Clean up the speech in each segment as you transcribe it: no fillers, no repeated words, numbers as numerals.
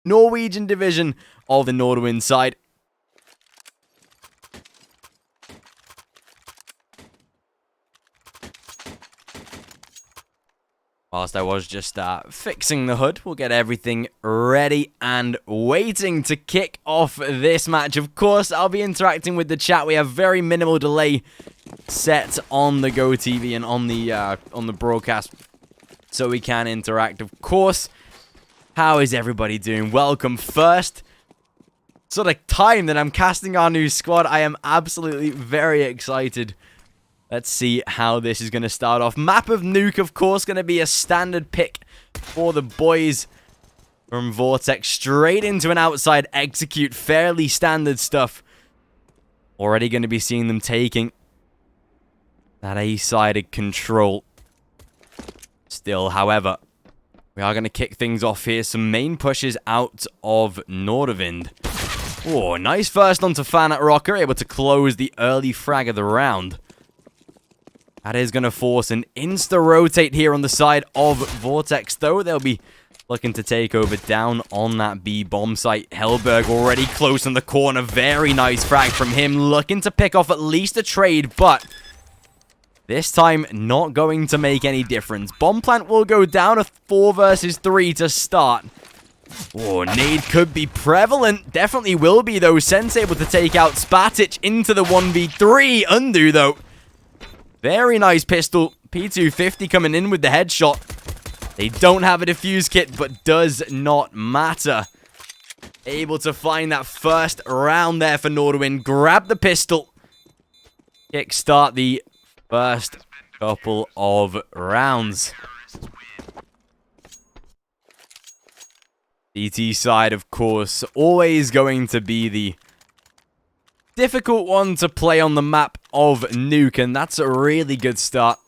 Norwegian division of the Nordavind side. Whilst I was just fixing the hood, we'll get everything ready and waiting to kick off this match. Of course, I'll be interacting with the chat. We have very minimal delay set on the Go TV and on the broadcast, so we can interact. Of course, how is everybody doing? Welcome. First sort of time that I'm casting our new squad. I am absolutely very excited. Let's see how this is going to start off. Map of Nuke, of course, going to be a standard pick for the boys from Vortex. Straight into an outside execute. Fairly standard stuff. Already going to be seeing them taking that A-sided control. Still, however, we are going to kick things off here. Some main pushes out of Nordavind. Oh, nice first onto Fan at Rocker. Able to close the early frag of the round. That is going to force an insta-rotate here on the side of Vortex, though. They'll be looking to take over down on that B bomb site. Hellberg already close in the corner. Very nice frag from him. Looking to pick off at least a trade, but this time not going to make any difference. Bomb plant will go down. A 4 versus 3 to start. Oh, nade could be prevalent. Definitely will be, though. Sense able to take out Spatic into the 1v3. Undo, though. Very nice pistol. P250 coming in with the headshot. They don't have a defuse kit, but does not matter. Able to find that first round there for Nordavind. Grab the pistol. Kickstart the first couple of rounds. CT side, of course, always going to be the difficult one to play on the map of Nuke, and that's a really good start.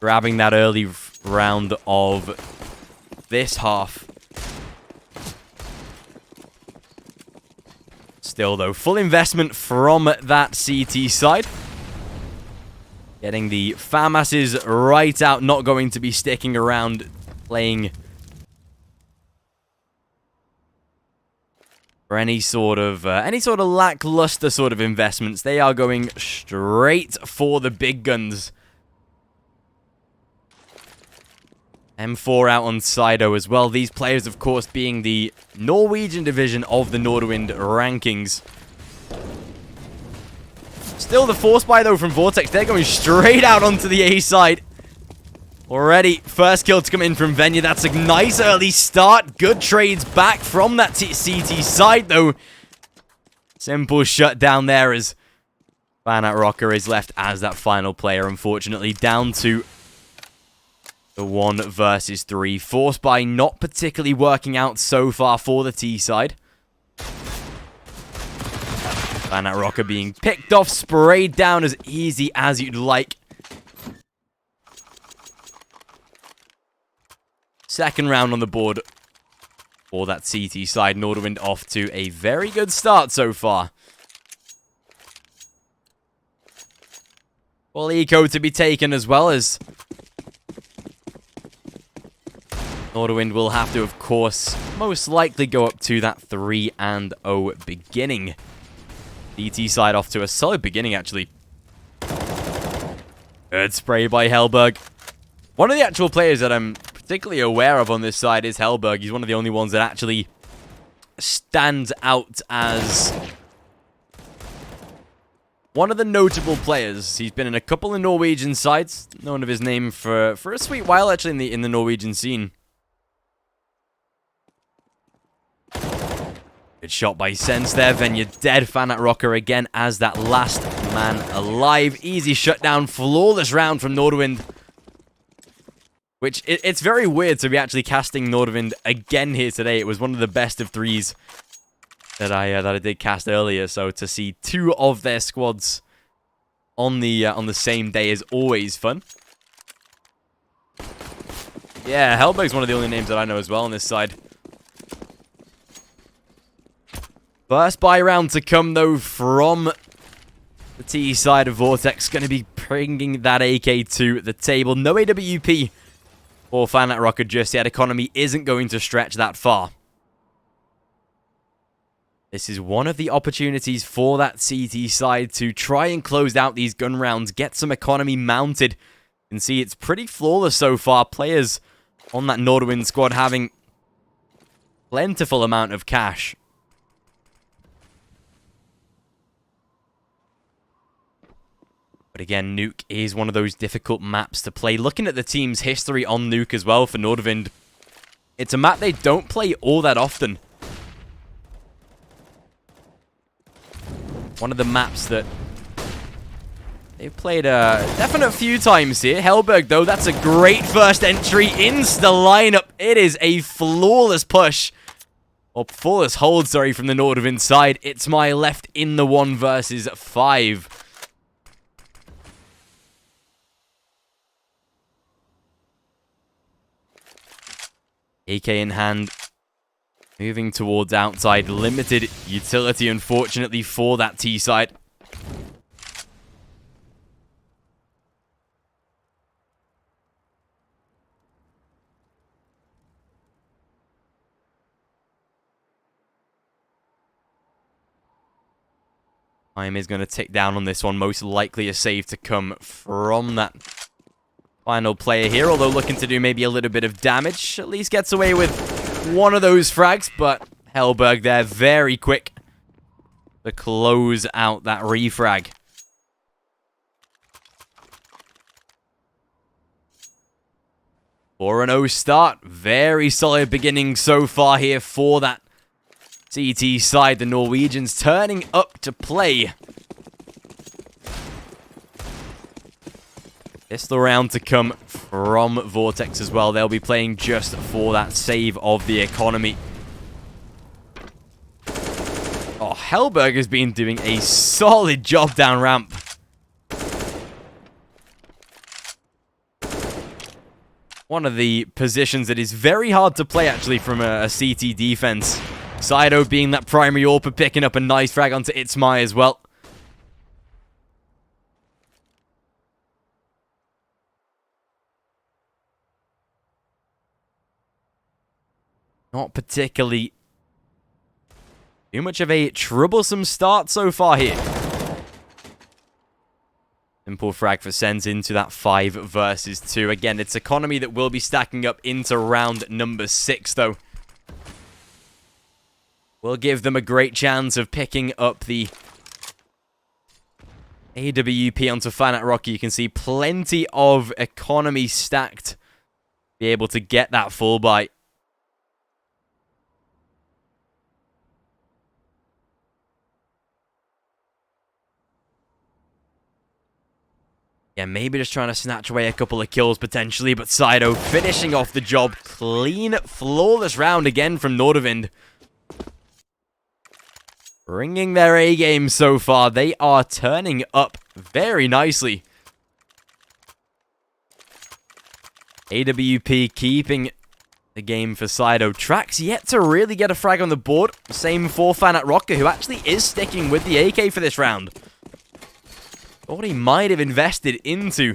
Grabbing that early round of this half. Still, though, full investment from that CT side. Getting the FAMASs right out, not going to be sticking around playing for any sort of lackluster sort of investments. They are going straight for the big guns. M4 out on Sido as well. These players, of course, being the Norwegian division of the Nordavind rankings. Still the force buy, though, from Vortex. They're going straight out onto the A side. Already, first kill to come in from Venya. That's a nice early start. Good trades back from that CT side, though. Simple shutdown there as Fanat Rocker is left as that final player, unfortunately. Down to the 1 versus 3. Force buy not particularly working out so far for the T side. Fanat Rocker being picked off, sprayed down as easy as you'd like. Second round on the board for that CT side. Nordavind off to a very good start so far. Well, eco to be taken as well, as Nordavind will have to, of course, most likely go up to that 3-0 beginning. CT side off to a solid beginning, actually. Good spray by Hellberg. One of the actual players that I'm particularly aware of on this side is Hellberg. He's one of the only ones that actually stands out as one of the notable players. He's been in a couple of Norwegian sides. Known of his name for a sweet while, actually, in the Norwegian scene. Good shot by Sense there. Venya dead. Fanat Rocker again as that last man alive. Easy shutdown. Flawless round from Nordavind. Which, it's very weird to be actually casting Nordavind again here today. It was one of the best of 3s that I did cast earlier. So to see 2 of their squads on the same day is always fun. Yeah, Hellberg's one of the only names that I know as well on this side. First buy round to come, though, from the T side of Vortex. Going to be bringing that AK to the table. No AWP For Fan at Rocket just yet. Economy isn't going to stretch that far. This is one of the opportunities for that CT side to try and close out these gun rounds, get some economy mounted. You can see it's pretty flawless so far. Players on that Nordavind squad having plentiful amount of cash. But again, Nuke is one of those difficult maps to play. Looking at the team's history on Nuke as well for Nordavind, it's a map they don't play all that often. One of the maps that they've played a definite few times here. Hellberg, though, that's a great first entry into the lineup. It is a flawless push. Or flawless hold, sorry, from the Nordavind side. It's my left in the 1 versus 5. AK in hand. Moving towards outside. Limited utility, unfortunately, for that T side. Time is going to tick down on this one. Most likely a save to come from that final player here. Although looking to do maybe a little bit of damage. At least gets away with one of those frags, but Hellberg there very quick to close out that refrag. For an 0 start. Very solid beginning so far here for that CT side. The Norwegians turning up to play. Pistol round to come from Vortex as well. They'll be playing just for that save of the economy. Oh, Hellberg has been doing a solid job down ramp. One of the positions that is very hard to play, actually, from a CT defense. Sido being that primary AWP, picking up a nice frag onto Itzmai as well. Not particularly too much of a troublesome start so far here. Simple frag for Sens into that 5 versus 2. Again, it's economy that will be stacking up into round number 6, though. Will give them a great chance of picking up the AWP onto Fanat Rocky. You can see plenty of economy stacked. Be able to get that full buy. Yeah, maybe just trying to snatch away a couple of kills potentially, but Sido finishing off the job. Clean, flawless round again from Nordavind. Bringing their A-game so far. They are turning up very nicely. AWP keeping the game for Sido. Trax yet to really get a frag on the board. Same for Fanat Rocker, who actually is sticking with the AK for this round. Thought he might have invested into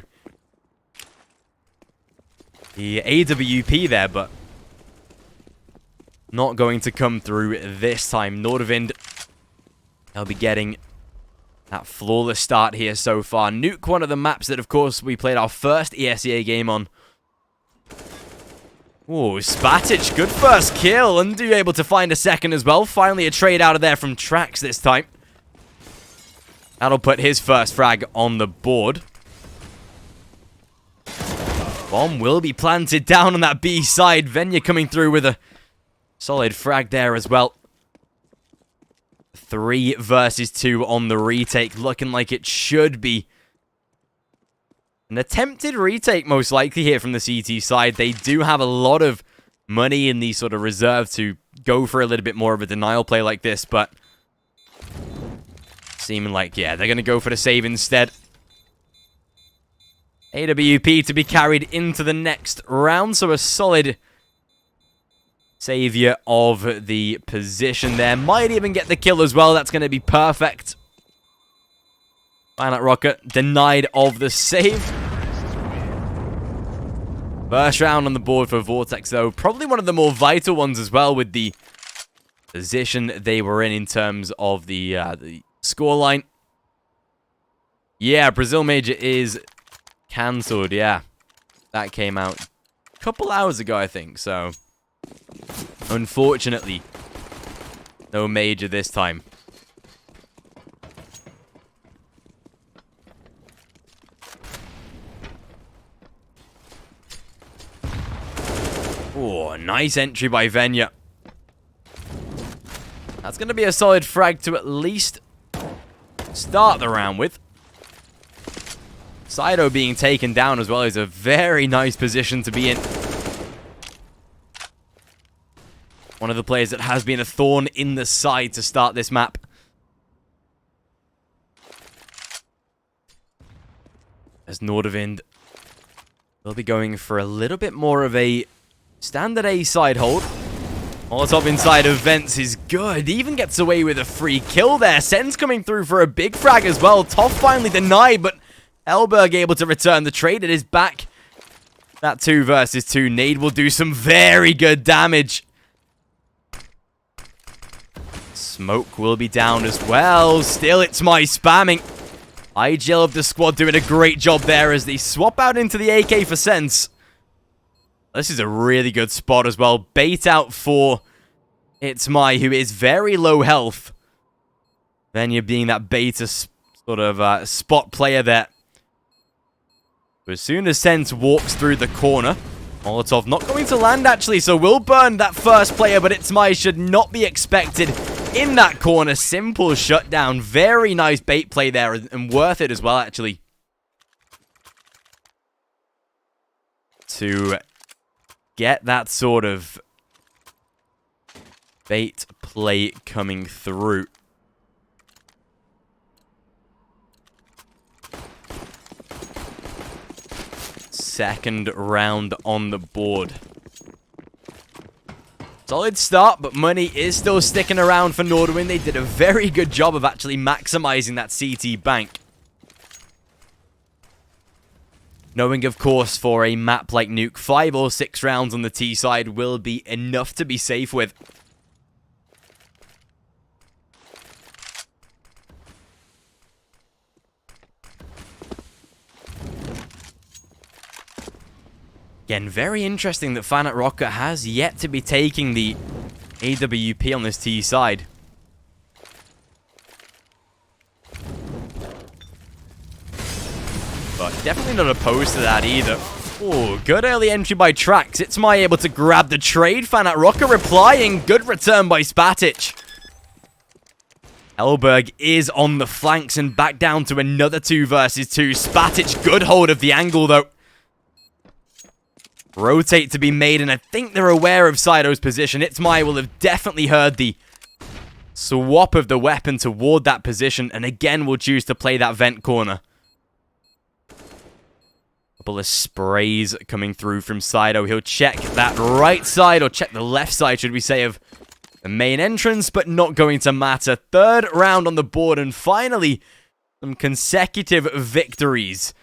the AWP there, but not going to come through this time. Nordavind, they'll be getting that flawless start here so far. Nuke, one of the maps that, of course, we played our first ESEA game on. Oh, Spatic, good first kill. Undo able to find a second as well. Finally a trade out of there from Trax this time. That'll put his first frag on the board. Bomb will be planted down on that B side. Venya coming through with a solid frag there as well. 3 versus 2 on the retake. Looking like it should be an attempted retake, most likely, here from the CT side. They do have a lot of money in the sort of reserve to go for a little bit more of a denial play like this, but seeming like, yeah, they're going to go for the save instead. AWP to be carried into the next round, so a solid savior of the position there. Might even get the kill as well. That's going to be perfect. Planet Rocket denied of the save. First round on the board for Vortex, though. Probably one of the more vital ones as well, with the position they were in terms of the scoreline. Yeah, Brazil Major is cancelled, yeah. That came out a couple hours ago, I think, so unfortunately, no Major this time. Oh, nice entry by Venya. That's going to be a solid frag to at least start the round with. Sido being taken down as well is a very nice position to be in. One of the players that has been a thorn in the side to start this map. As Nordavind will be going for a little bit more of a standard A side hold. Molotov inside of Vents is good. Even gets away with a free kill there. Sen's coming through for a big frag as well. Toff finally denied, but Elberg able to return the trade. It is back. That 2 versus 2 nade will do some very good damage. Smoke will be down as well. Still, it's my spamming. IGL of the squad doing a great job there as they swap out into the AK for Sense. This is a really good spot as well. Bait out for It's My, who is very low health. Venya being that beta sort of spot player there. But as soon as Sense walks through the corner, Molotov not going to land actually, so will burn that first player, but It's My should not be expected in that corner. Simple shutdown. Very nice bait play there and worth it as well actually. To get that sort of bait play coming through. Second round on the board. Solid start, but money is still sticking around for Nordavind. They did a very good job of actually maximizing that CT bank. Knowing, of course, for a map like Nuke, 5 or 6 rounds on the T side will be enough to be safe with. Again, very interesting that Fanat Rocket has yet to be taking the AWP on this T side. But definitely not opposed to that either. Oh, good early entry by Trax. It's My able to grab the trade. Fanat Rocker replying. Good return by Spatic. Elberg is on the flanks and back down to another 2 versus 2. Spatic, good hold of the angle though. Rotate to be made, and I think they're aware of Sido's position. It's My will have definitely heard the swap of the weapon toward that position, and again will choose to play that vent corner. Couple of sprays coming through from Sido. He'll check that right side, or check the left side, should we say, of the main entrance, but not going to matter. Third round on the board, and finally, some consecutive victories.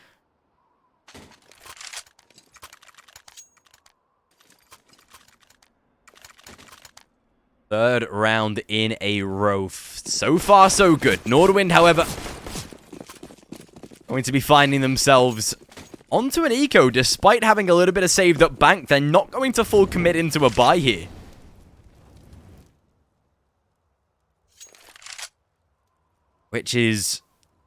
Third round in a row. So far, so good. Nordavind, however, going to be finding themselves onto an eco. Despite having a little bit of saved up bank, they're not going to full commit into a buy here. Which is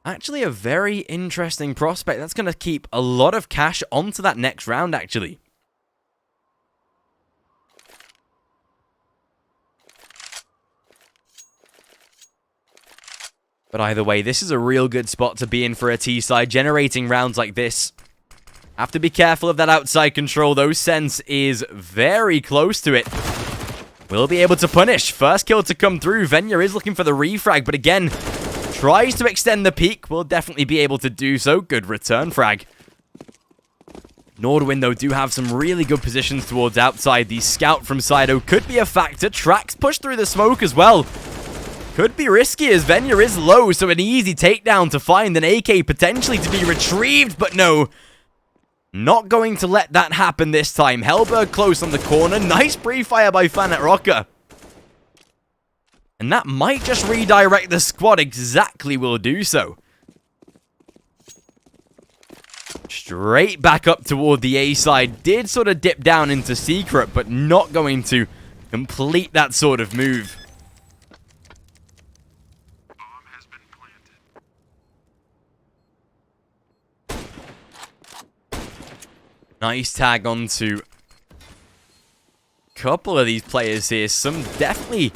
actually a very interesting prospect. That's going to keep a lot of cash onto that next round, actually. But either way, this is a real good spot to be in for a T-side. Generating rounds like this. Have to be careful of that outside control, though. Sense is very close to it. Will be able to punish. First kill to come through. Venya is looking for the refrag, but again, tries to extend the peak. Will definitely be able to do so. Good return frag. Nordavind, though, do have some really good positions towards outside. The scout from Sido could be a factor. Trax push through the smoke as well. Could be risky as Venya is low, so an easy takedown to find an AK potentially to be retrieved, but no. Not going to let that happen this time. Hellberg close on the corner. Nice pre-fire by Fanat Rocker. And that might just redirect the squad. Exactly will do so. Straight back up toward the A side. Did sort of dip down into secret, but not going to complete that sort of move. Nice tag onto a couple of these players here. Some definitely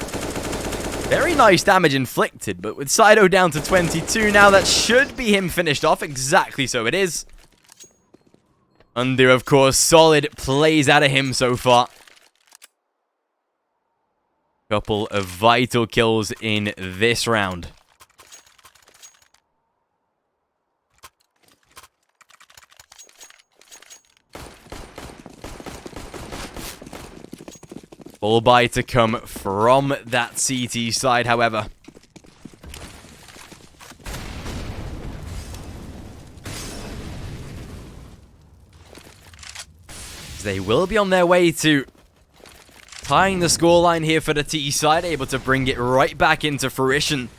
very nice damage inflicted, but with Sido down to 22 now, that should be him finished off. Exactly so it is. Undo, of course, solid plays out of him so far. Couple of vital kills in this round. Full buy to come from that CT side, however. They will be on their way to tying the scoreline here for the T side, able to bring it right back into fruition.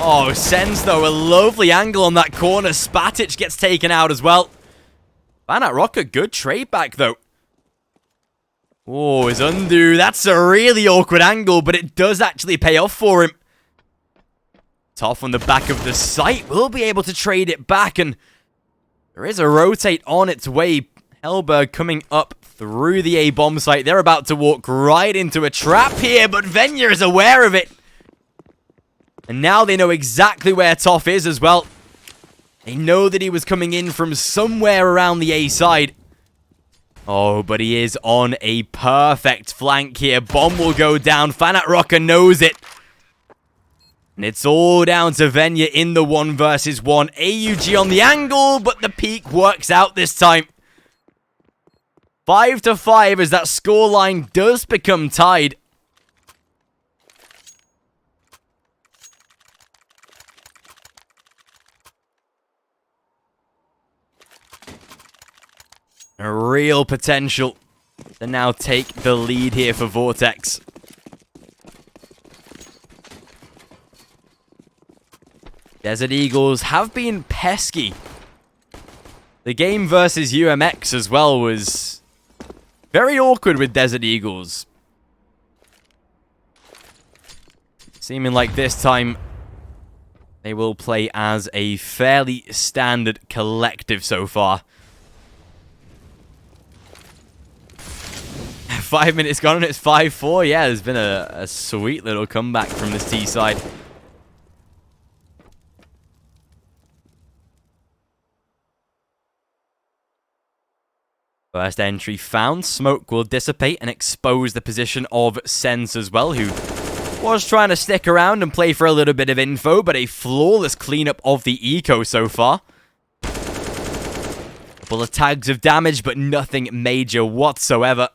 Oh, Sens, though, a lovely angle on that corner. Spatic gets taken out as well. Fanat Rocker, good trade back, though. Oh, his undo. That's a really awkward angle, but it does actually pay off for him. Tough on the back of the site. Will be able to trade it back, and there is a rotate on its way. Hellberg coming up through the A bomb site. They're about to walk right into a trap here, but Venya is aware of it. And now they know exactly where Toff is as well. They know that he was coming in from somewhere around the A side. Oh, but he is on a perfect flank here. Bomb will go down. Fanat Rocker knows it. And it's all down to Venya in the 1 versus 1. AUG on the angle, but the peak works out this time. 5-5 as that scoreline does become tied. A real potential to now take the lead here for Vortex. Desert Eagles have been pesky. The game versus UMX as well was very awkward with Desert Eagles. Seeming like this time they will play as a fairly standard collective so far. 5 minutes gone and it's 5-4. Yeah, there's been a sweet little comeback from this T side. First entry found. Smoke will dissipate and expose the position of Sense as well, who was trying to stick around and play for a little bit of info, but a flawless cleanup of the eco so far. Couple of tags of damage, but nothing major whatsoever.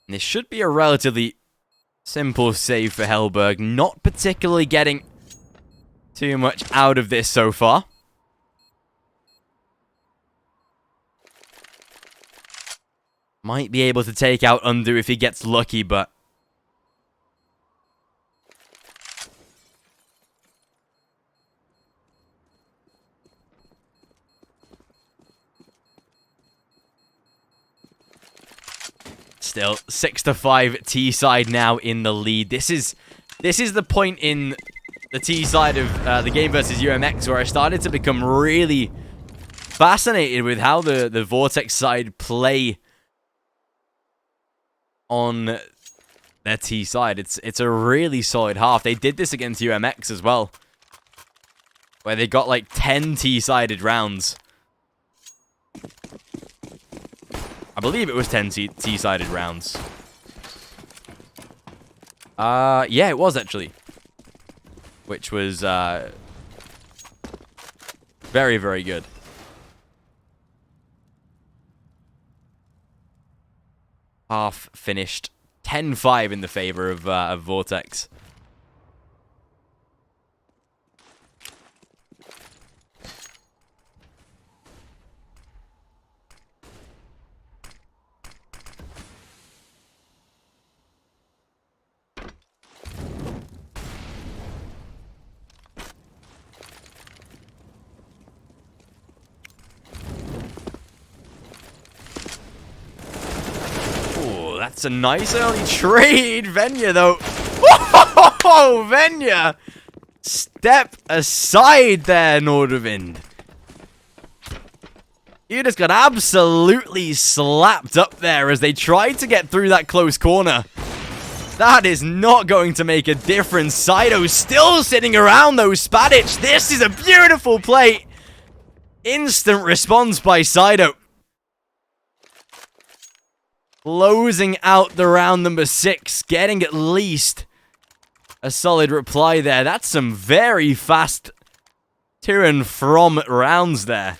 This should be a relatively simple save for Hellberg. Not particularly getting too much out of this so far. Might be able to take out Undo if he gets lucky, but still 6-5 T side now in the lead. This is the point in the T side of the game versus UMX where I started to become really fascinated with how the Vortex side play on their T side. It's a really solid half. They did this against UMX as well, where they got like 10 T-sided rounds. I believe it was 10 T-sided rounds. Yeah, it was actually. Which was, very, very good. Half finished 10-5 in the favor of VRTX. That's a nice early trade. Venya, though. Oh, Venya! Step aside there, Nordavind. You just got absolutely slapped up there as they tried to get through that close corner. That is not going to make a difference. Saito still sitting around, though. Spadic, this is a beautiful play. Instant response by Saito. Closing out the round number 6, getting at least a solid reply there. That's some very fast to and from rounds there.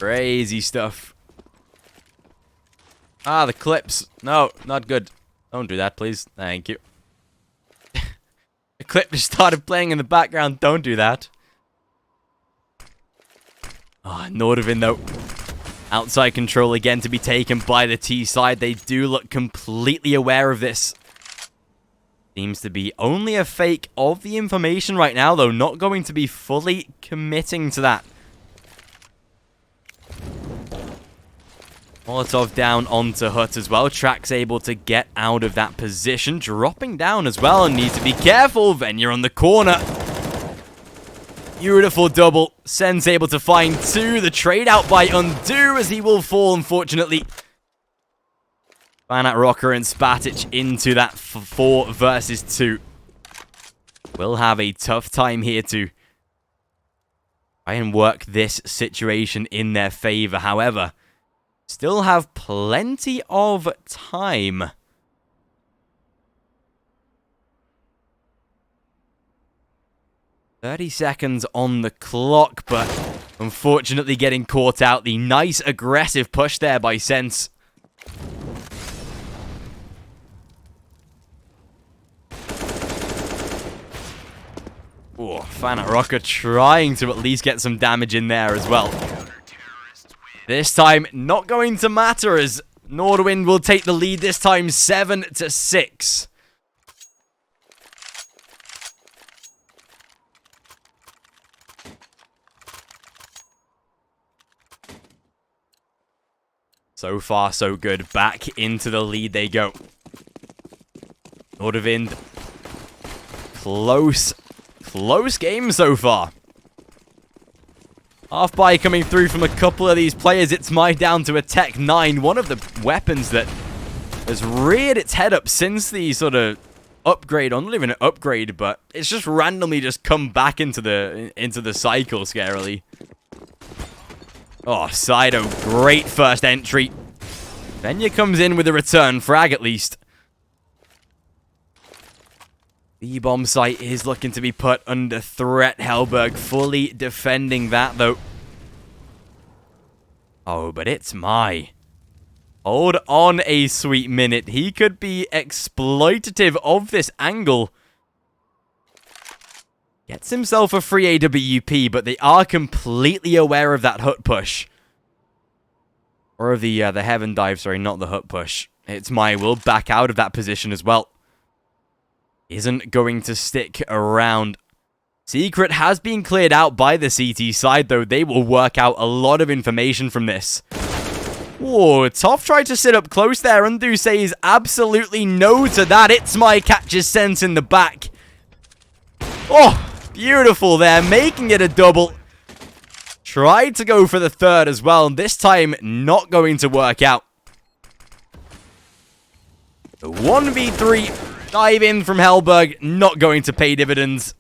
Crazy stuff. Ah, the clips. No, not good. Don't do that, please. Thank you. The clip just started playing in the background. Don't do that. Ah, Nordavind, though. Outside control again to be taken by the T side. They do look completely aware of this. Seems to be only a fake of the information right now, though. Not going to be fully committing to that. Molotov down onto Hut as well. Track's able to get out of that position. Dropping down as well and need to be careful. Venya on the corner. Beautiful double. Sen's able to find 2. The trade out by Undo as he will fall, unfortunately. Banat Rocker and Spatic into that 4 versus 2. Will have a tough time here to try and work this situation in their favor. However, still have plenty of time. "30 seconds on the clock, but unfortunately getting caught out. The nice aggressive push there by Sense. Oh, Fanat Rocker trying to at least get some damage in there as well. This time, not going to matter as Nordavind will take the lead this time, 7-6. So far, so good. Back into the lead they go. Nordavind. Close game so far. Half buy coming through from a couple of these players. It's my down to a Tech 9. One of the weapons that has reared its head up since the sort of upgrade. Or not even an upgrade, but it's just randomly just come back into the cycle scarily. Oh, Saito, great first entry. Venya comes in with a return frag at least. The bomb site is looking to be put under threat. Hellberg fully defending that, though. Oh, but it's my. Hold on a sweet minute. He could be exploitative of this angle. Gets himself a free AWP, but they are completely aware of that Hut push. Or of the Heaven Dive, sorry, not the Hut push. It's my will back out of that position as well. Isn't going to stick around. Secret has been cleared out by the CT side, though. They will work out a lot of information from this. Whoa, Toph tried to sit up close there. Undo says absolutely no to that. It's my catches Sense in the back. Oh, beautiful there. Making it a double. Tried to go for the third as well. And this time, not going to work out. The 1v3 dive in from Hellberg, not going to pay dividends.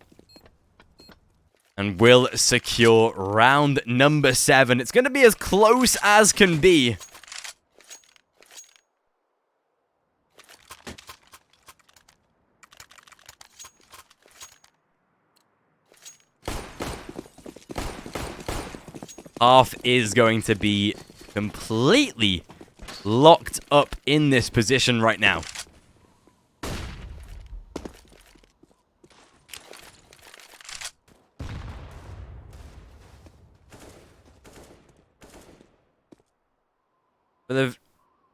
And will secure round number 7. It's going to be as close as can be. half is going to be completely locked up in this position right now. For the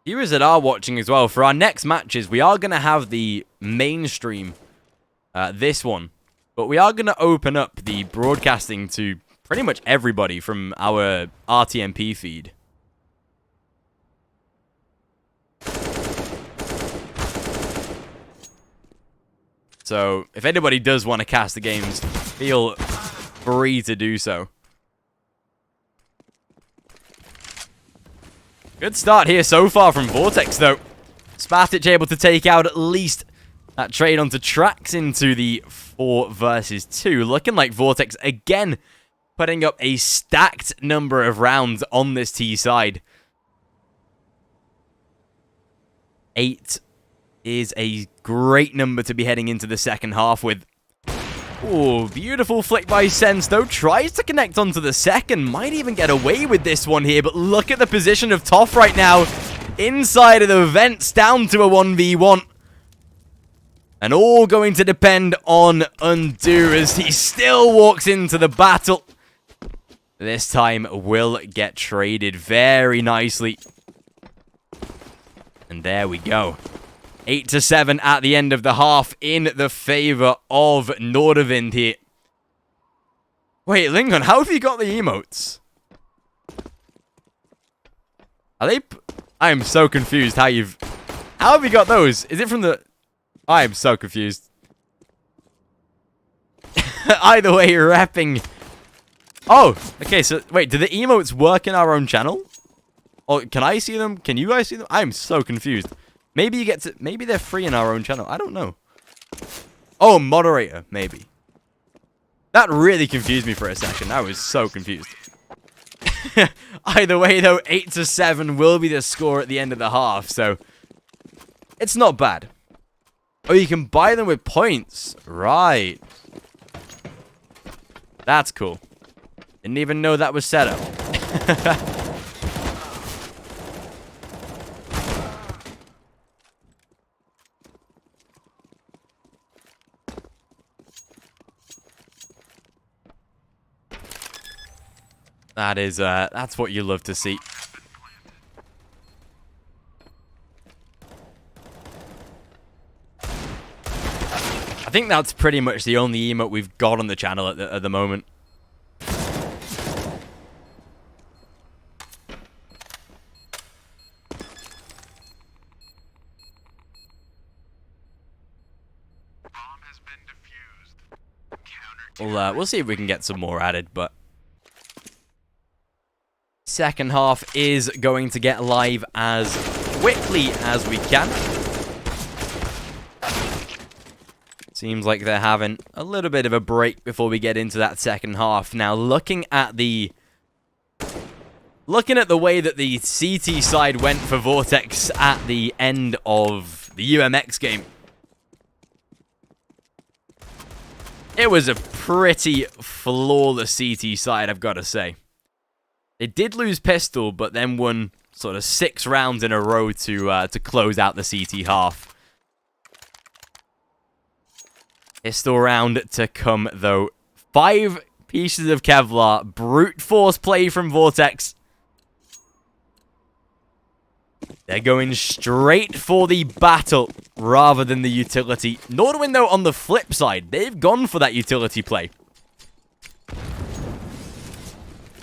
viewers that are watching as well, for our next matches, we are going to have the mainstream, this one. But we are going to open up the broadcasting to pretty much everybody from our RTMP feed. So, if anybody does want to cast the games, feel free to do so. Good start here so far from Vortex, though. Spatic able to take out at least that trade onto Trax into the 4 versus 2. Looking like Vortex, again, putting up a stacked number of rounds on this T side. 8 is a great number to be heading into the second half with. Oh, beautiful flick by Sense, though. Tries to connect onto the second. Might even get away with this one here, but look at the position of Toff right now. Inside of the vents, down to a 1v1. And all going to depend on Undo as he still walks into the battle. This time will get traded very nicely. And there we go. 8-7 at the end of the half in the favor of Nordavind here. Wait, Lincoln, how have you got the emotes? Are they... I am so confused how you've... How have you got those? Is it from the... I am so confused. Either way, you're repping... Oh, okay, so... Wait, do the emotes work in our own channel? Or can I see them? Can you guys see them? I am so confused. Maybe you get to... Maybe they're free in our own channel. I don't know. Oh, moderator. Maybe. That really confused me for a second. I was so confused. Either way, though, 8-7 will be the score at the end of the half. So, it's not bad. Oh, you can buy them with points. Right. That's cool. Didn't even know that was set up. That is, that's what you love to see. I think that's pretty much the only emote we've got on the channel at the moment. We'll see if we can get some more added, but... Second half is going to get live as quickly as we can. Seems like they're having a little bit of a break before we get into that second half. Now, looking at the way that the CT side went for Vortex at the end of the UMX game, it was a pretty flawless CT side, I've got to say. They did lose Pistol, but then won sort of 6 rounds in a row to close out the CT half. Pistol round to come, though. 5 pieces of Kevlar. Brute force play from Vortex. They're going straight for the battle rather than the utility. Nordavind, though, on the flip side, they've gone for that utility play.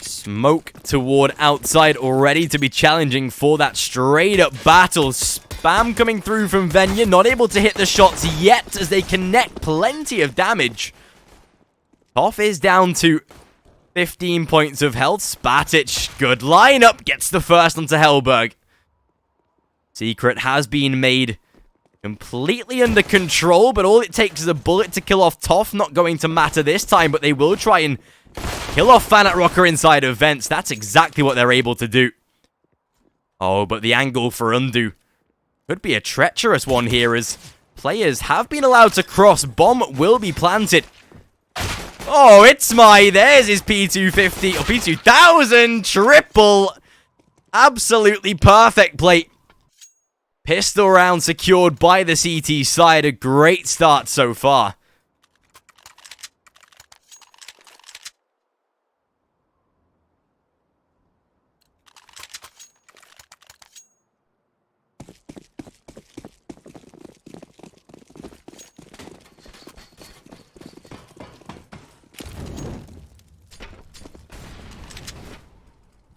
Smoke toward outside already to be challenging for that straight-up battle. Spam coming through from Venya. Not able to hit the shots yet as they connect plenty of damage. Toff is down to 15 points of health. Spatic, good lineup. Gets the first onto Hellberg. Secret has been made completely under control, but all it takes is a bullet to kill off Toff. Not going to matter this time, but they will try and kill off Fanat Rocker inside of vents. That's exactly what they're able to do. Oh, but the angle for Undo could be a treacherous one here as players have been allowed to cross. Bomb will be planted. Oh, it's my... There's his P250 or P2000 triple. Absolutely perfect play. Pistol round secured by the CT side. A great start so far.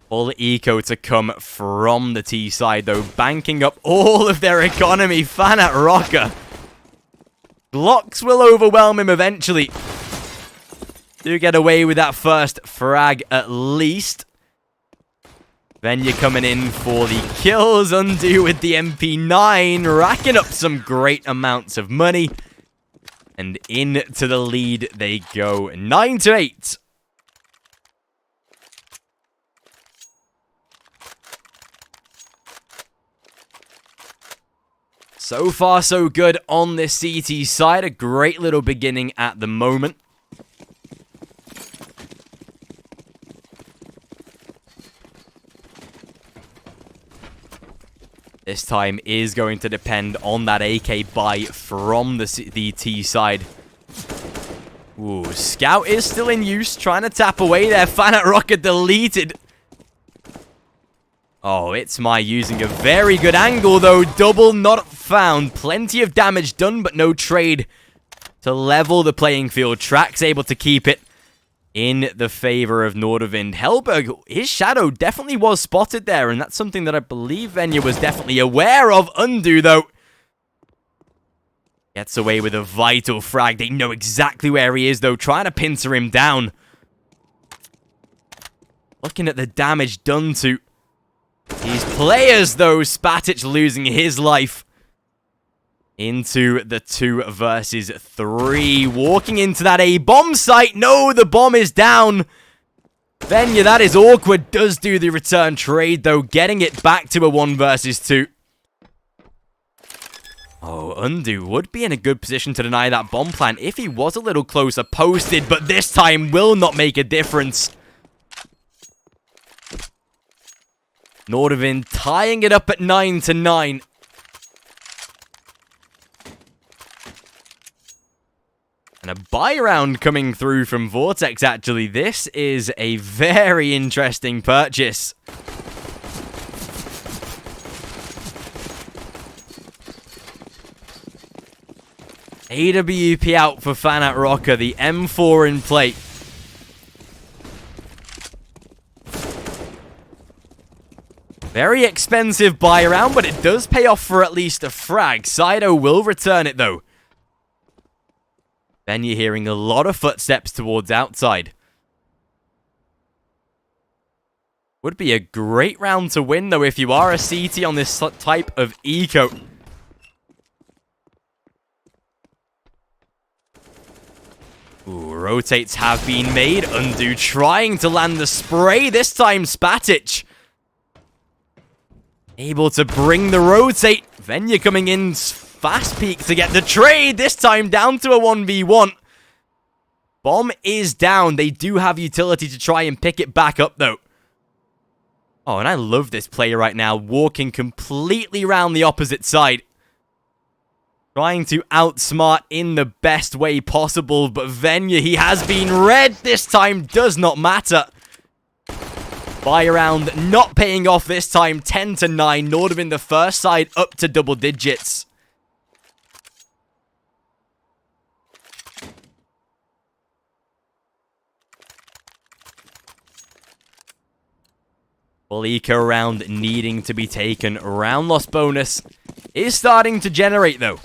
Full eco to come from the T side, though, banking up all of their economy. Fan at Rocker. Glocks will overwhelm him eventually. Do get away with that first frag at least. Then you're coming in for the kills. Undo with the MP9, racking up some great amounts of money. And into the lead they go, 9-8. So far, so good on this CT side. A great little beginning at the moment. This time is going to depend on that AK buy from the T side. Ooh, Scout is still in use, trying to tap away there. Fan at Rocket deleted. Oh, it's my using a very good angle, though. Double not found. Plenty of damage done, but no trade to level the playing field. Track's able to keep it in the favor of Nordavind. Hellberg, his shadow definitely was spotted there, and that's something that I believe Venya was definitely aware of. Undo, though, gets away with a vital frag. They know exactly where he is, though, trying to pincer him down. Looking at the damage done to these players, though. Spatic losing his life into the 2 versus 3. Walking into that A-bomb site. No, the bomb is down. Venya, that is awkward. Does do the return trade, though. Getting it back to a 1 versus 2. Oh, Undo would be in a good position to deny that bomb plant if he was a little closer posted, but this time will not make a difference. Nordavind tying it up at 9-9. And a buy round coming through from Vortex, actually. This is a very interesting purchase. AWP out for Fan at Rocker. The M4 in play. Very expensive buy around, but it does pay off for at least a frag. Sido will return it, though. Then you're hearing a lot of footsteps towards outside. Would be a great round to win, though, if you are a CT on this type of eco. Ooh, rotates have been made. Undo trying to land the spray. This time, Spatic able to bring the rotate. Venya coming in fast peak to get the trade. This time down to a 1v1. Bomb is down. They do have utility to try and pick it back up, though. Oh, and I love this player right now. Walking completely around the opposite side. Trying to outsmart in the best way possible. But Venya, he has been red. This time does not matter. Buy around not paying off this time. 10-9. Nordavind the first side up to double digits. Full eco round needing to be taken. Round loss bonus is starting to generate, though.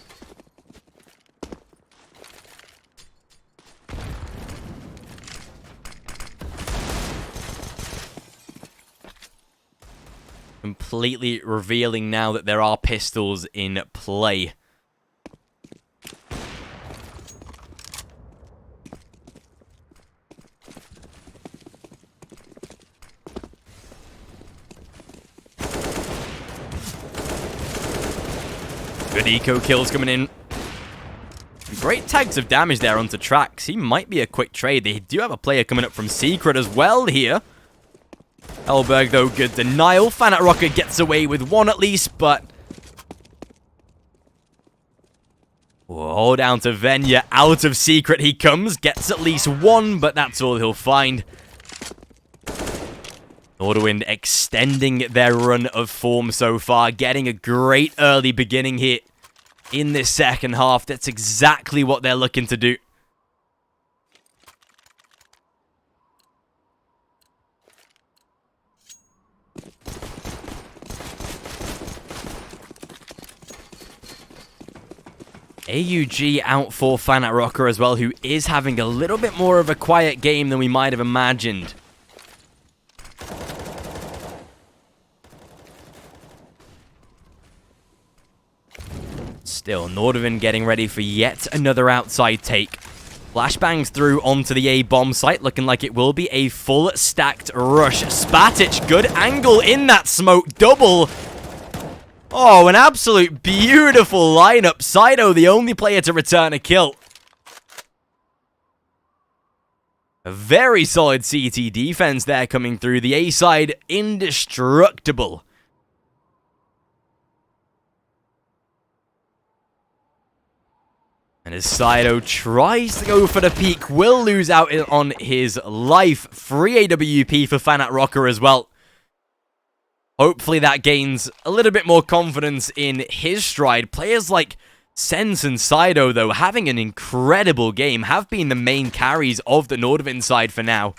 Completely revealing now that there are pistols in play. Good eco kills coming in. Great tags of damage there onto Trax. He might be a quick trade. They do have a player coming up from Secret as well here. Hellberg, though, good denial. Fanat Rocker gets away with one at least, but... Whoa, down to Venya. Out of Secret he comes. Gets at least one, but that's all he'll find. Nordavind extending their run of form so far. Getting a great early beginning here in this second half. That's exactly what they're looking to do. AUG out for Fanat Rocker as well, who is having a little bit more of a quiet game than we might have imagined. Still, Nordavind getting ready for yet another outside take. Flashbangs through onto the A bomb site, looking like it will be a full stacked rush. Spatic, good angle in that smoke, double. Oh, an absolute beautiful lineup. Sido, the only player to return a kill. A very solid CT defense there coming through. The A side, indestructible. And as Sido tries to go for the peak, will lose out on his life. Free AWP for Fanat Rocker as well. Hopefully that gains a little bit more confidence in his stride. Players like Sense and Sido, though, having an incredible game, have been the main carries of the Nordavind side for now.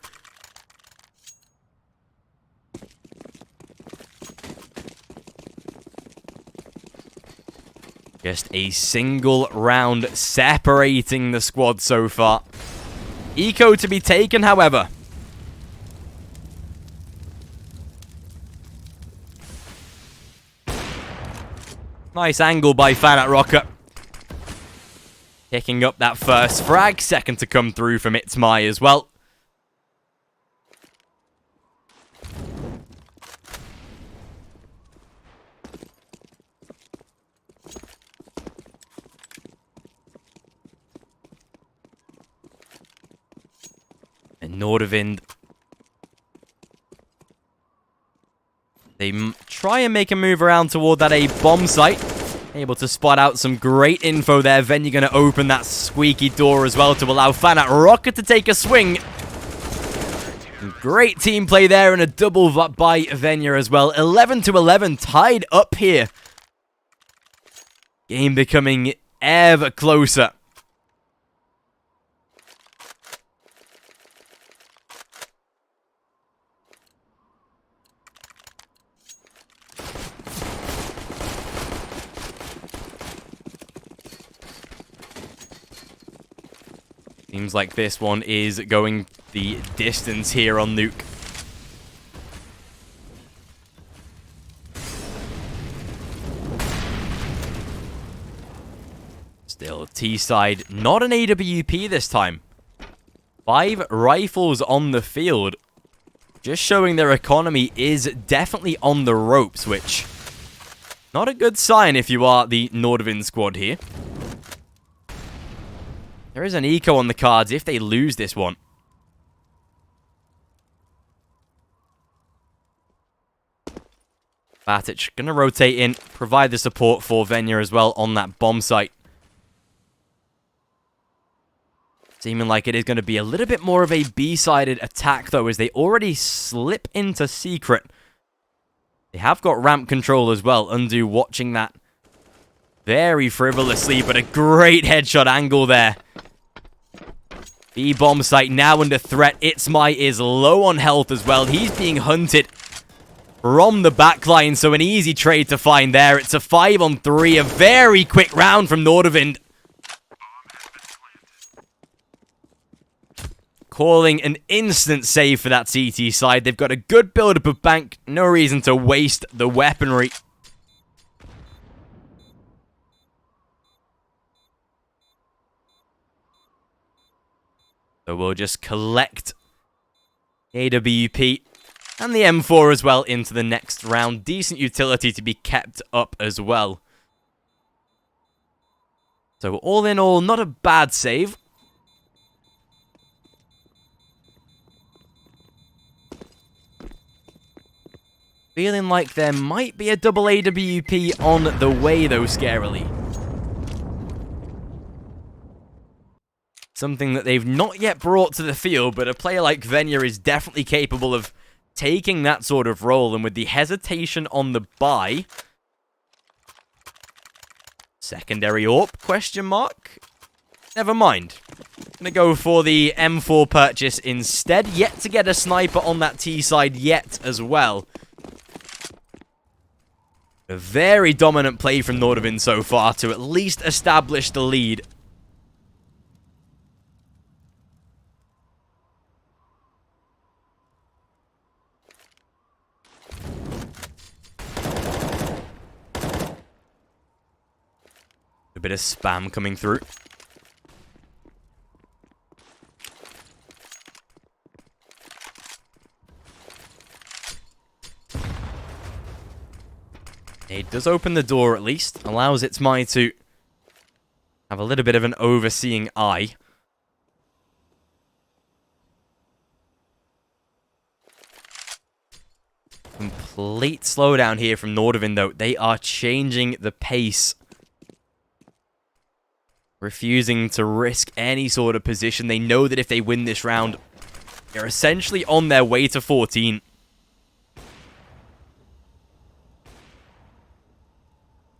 Just a single round separating the squad so far. Eco to be taken, however. Nice angle by Fanat Rocker. Picking up that first frag. Second to come through from Itzmai as well. And Nordavind, they try and make a move around toward that A bomb site. Able to spot out some great info there. Venya going to open that squeaky door as well to allow Fanat Rocker to take a swing. Great team play there and a double by Venya as well. 11-11 tied up here. Game becoming ever closer. Seems like this one is going the distance here on Nuke. Still, T-side, not an AWP this time. 5 rifles on the field. Just showing their economy is definitely on the ropes, which... not a good sign if you are the Nordavind squad here. There is an eco on the cards if they lose this one. Batic going to rotate in, provide the support for Venya as well on that bomb site. Seeming like it is going to be a little bit more of a B-sided attack, though, as they already slip into Secret. They have got ramp control as well. Undo watching that very frivolously, but a great headshot angle there. The bomb site now under threat. Itzmai is low on health as well. He's being hunted from the backline, so an easy trade to find there. It's a 5-on-3, a very quick round from Nordavind. Calling an instant save for that CT side. They've got a good build-up of bank. No reason to waste the weaponry. So we'll just collect AWP and the M4 as well into the next round. Decent utility to be kept up as well. So all in all, not a bad save. Feeling like there might be a double AWP on the way, though, scarily. Something that they've not yet brought to the field, but a player like Venya is definitely capable of taking that sort of role. And with the hesitation on the buy... Secondary AWP, question mark? Never mind. Gonna go for the M4 purchase instead. Yet to get a sniper on that T side yet as well. A very dominant play from Nordavind so far to at least establish the lead. A bit of spam coming through. It does open the door at least. Allows its Mai to have a little bit of an overseeing eye. Complete slowdown here from Nordavind though. They are changing the pace. Refusing to risk any sort of position. They know that if they win this round, they're essentially on their way to 14.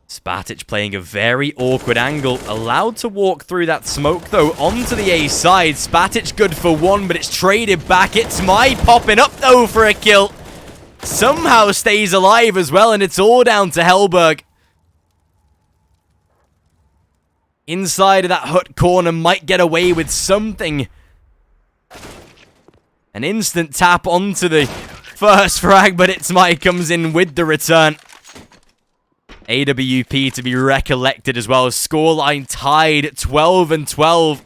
Spatic playing a very awkward angle. Allowed to walk through that smoke, though, onto the A side. Spatic good for one, but it's traded back. It's Mai popping up, though, for a kill. Somehow stays alive as well, and it's all down to Hellberg. Inside of that hut corner, might get away with something. An instant tap onto the first frag, but it's Mai comes in with the return. AWP to be recollected as well. Scoreline tied 12-12.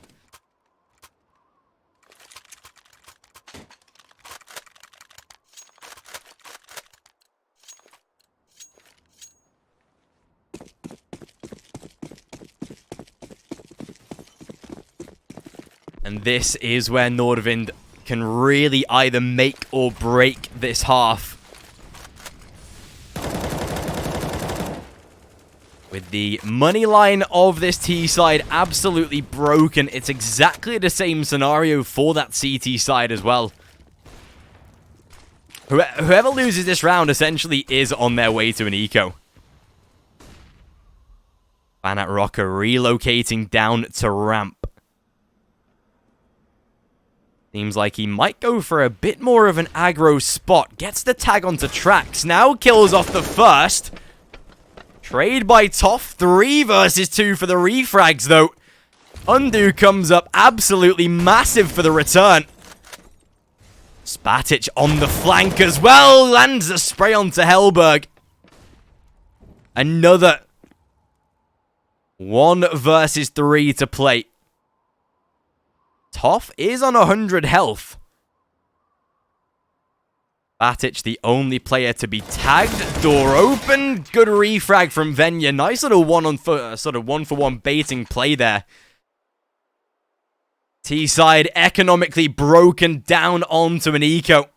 And this is where Nordavind can really either make or break this half. With the money line of this T side absolutely broken, it's exactly the same scenario for that CT side as well. Whoever loses this round essentially is on their way to an eco. Fanat Rocker relocating down to ramp. Seems like he might go for a bit more of an aggro spot. Gets the tag onto Trax. Now kills off the first. Trade by Toff. 3 versus 2 for the refrags, though. Undo comes up absolutely massive for the return. Spatic on the flank as well. Lands a spray onto Hellberg. Another 1 versus 3 to play. Toff is on 100 health. Spatic, the only player to be tagged. Door open. Good refrag from Venya. Nice little one-for-one baiting play there. T-side economically broken down onto an eco.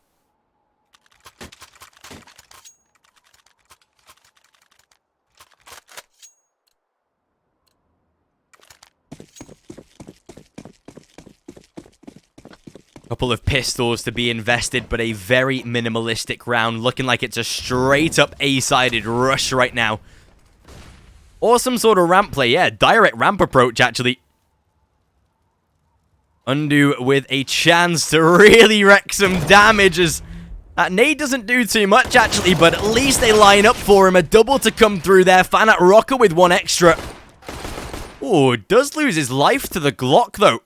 Couple of pistols to be invested, but a very minimalistic round. Looking like it's a straight-up A-sided rush right now. Awesome sort of ramp play. Yeah, direct ramp approach, actually. Undo with a chance to really wreck some damage as that nade doesn't do too much, actually, but at least they line up for him. A double to come through there. Fanat Rocker with 1 extra. Oh, does lose his life to the Glock, though.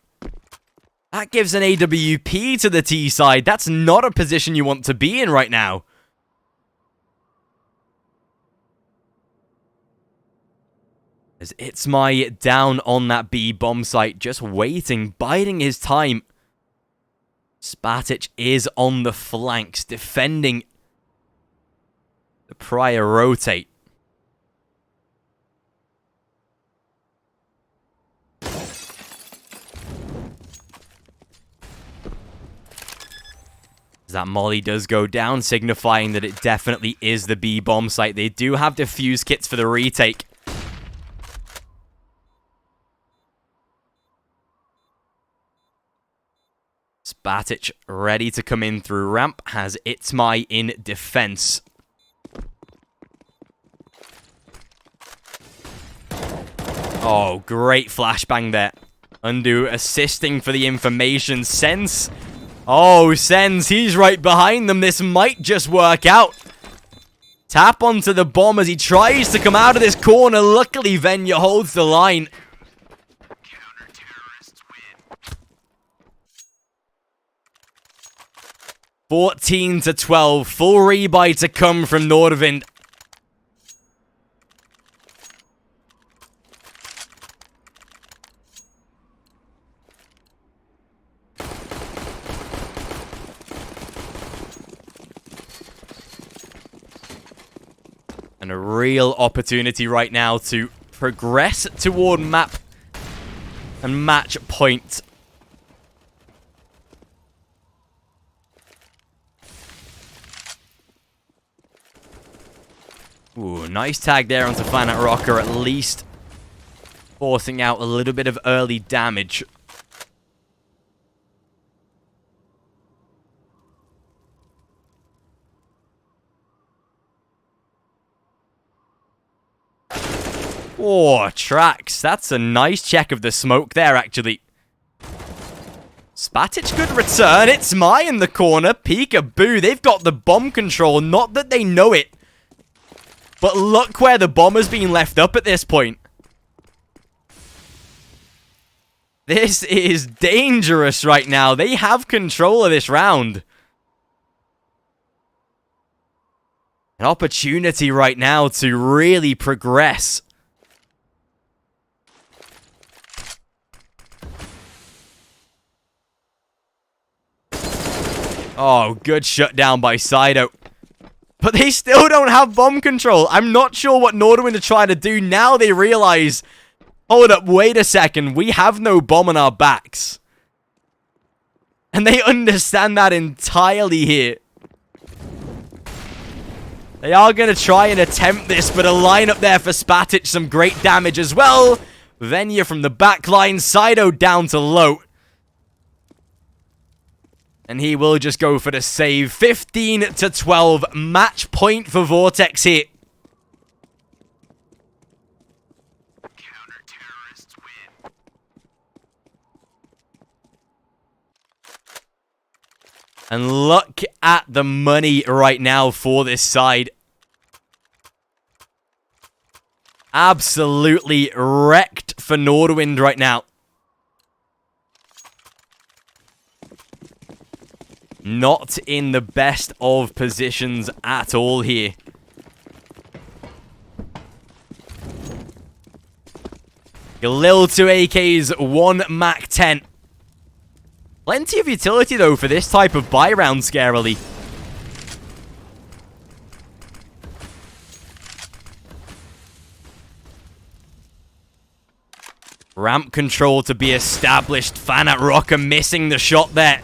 That gives an AWP to the T side. That's not a position you want to be in right now. As it's Mai down on that B bomb site, just waiting, biding his time. Spatic is on the flanks, defending the prior rotate. That molly does go down, signifying that it definitely is the B bomb site. They do have defuse kits for the retake. Spatic ready to come in through ramp, has Itzmai in defense. Oh, great flashbang there. Undo assisting for the information. Sense. Oh, Sense, he's right behind them. This might just work out. Tap onto the bomb as he tries to come out of this corner. Luckily, Venya holds the line. 14-12. Full rebuy to come from Nordavind. And a real opportunity right now to progress toward map and match point. Ooh, nice tag there onto Fanat Rocker, at least forcing out a little bit of early damage. Oh, Tracks. That's a nice check of the smoke there, actually. Spatic could return. It's Mai in the corner. Peekaboo. They've got the bomb control. Not that they know it. But look where the bomb has been left up at this point. This is dangerous right now. They have control of this round. An opportunity right now to really progress. Oh, good shutdown by Sido. But they still don't have bomb control. I'm not sure what Nordavind are trying to do. Now they realize, hold up, wait a second. We have no bomb on our backs. And they understand that entirely here. They are going to try and attempt this, but a lineup there for Spatic. Some great damage as well. Venya from the back line. Sido down to low. And he will just go for the save. 15-12. Match point for Vortex here. Counter-terrorists win. And look at the money right now for this side. Absolutely wrecked for Nordavind right now. Not in the best of positions at all here. Galil 2 AKs, 1 Mac 10. Plenty of utility though for this type of buy round, scarily. Ramp control to be established. Fanat Rocker missing the shot there.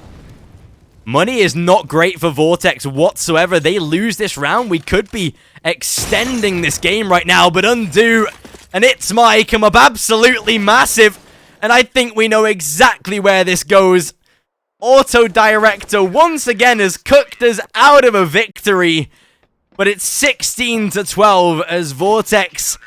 Money is not great for Vortex whatsoever. They lose this round. We could be extending this game right now, but Undo and Itzmai come up absolutely massive. And I think we know exactly where this goes. Auto Director once again has cooked us out of a victory. But it's 16-12 as Vortex